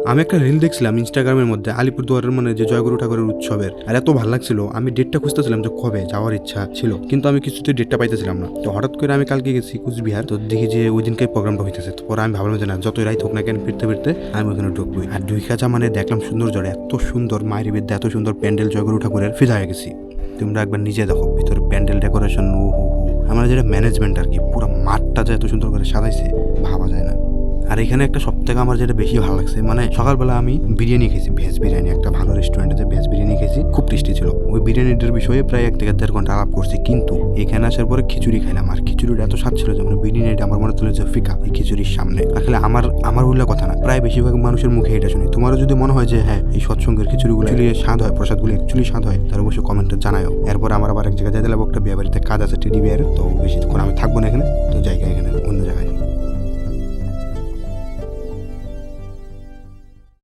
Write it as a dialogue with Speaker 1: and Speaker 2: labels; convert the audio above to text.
Speaker 1: আমি একটা রিল দেখছিলাম ইনস্টাগ্রামের মধ্যে আলিপুরদুয়ারের মানে যে জয়গুরু ঠাকুরের উৎসবের, আর এত ভালো লাগছিল। আমি ডেটটা খুঁজতেছিলাম যে কবে যাওয়ার ইচ্ছা ছিল, কিন্তু আমি কিছুতেই ডেটটা পাইতেছিলাম না। তো হঠাৎ করে আমি কালকে গেছি কুচবিহার, তো দেখি যে ওই দিনকে প্রোগ্রামটা হইতেছে। তো পরে আমি ভাবলাম যে না, যতই রাইত হোক না কেন ফিরতে ফিরতে আমি ওখানে ঢুকবই। আর ঢুকা মানে দেখলাম সৌন্দর্য এত সুন্দর, মায়ের বিদ্যা এত সুন্দর প্যান্ডেল, জয়গুরু ঠাকুরের ফিদা হয়ে গেছি। তোমরা একবার নিজে দেখো ভিতরে প্যান্ডেল ডেকোরেশন, ও হো হো, আমার যেটা ম্যানেজমেন্ট আর কি, পুরো মাঠটা যে এত সুন্দর করে সাজাইছে ভাবা যায় না। আর এখানে একটা সব থেকে আমার যেটা বেশি ভালো লাগছে, মানে সকালবেলা আমি বিরিয়ানি খেয়েছি, ভেজ বিরিয়ানি, একটা ভালো রেস্টুরেন্টে যে ভেজ বিরিয়ানি খেয়েছি, খুব টেস্টি ছিল। ওই বিরিয়ানিটার বিষয়ে প্রায় 1 থেকে 1.5 ঘন্টা আলাপ করছি, কিন্তু এখানে আসার পরে খিচুড়ি খাইলাম। আর খিচুড়িটা এত স্বাদ ছিল যে মানে বিরিয়ানিটা আমার মনে হচ্ছিল যে ফিকা এই খিচুড়ির সামনে। আসলে আমার উল্লা কথা না, প্রায় বেশিরভাগ মানুষের মুখে এটা শুনি। তোমারও যদি মনে হয় যে হ্যাঁ এই সৎসঙ্গের খিচুড়িগুলো স্বাদ হয়, প্রসাদগুলো অ্যাকচুয়ালি স্বাদ হয়, তার অবশ্যই কমেন্টে জানাও। এরপর আমার আবার এক জায়গায় যাইতে লাগবো, একটা বিয়ে বাড়িতে কাজ আছে টেডি বিয়ারের, তো বেশিক্ষণ আমি থাকবো না এখানে, তো জায়গা এখানে অন্য জায়গায়।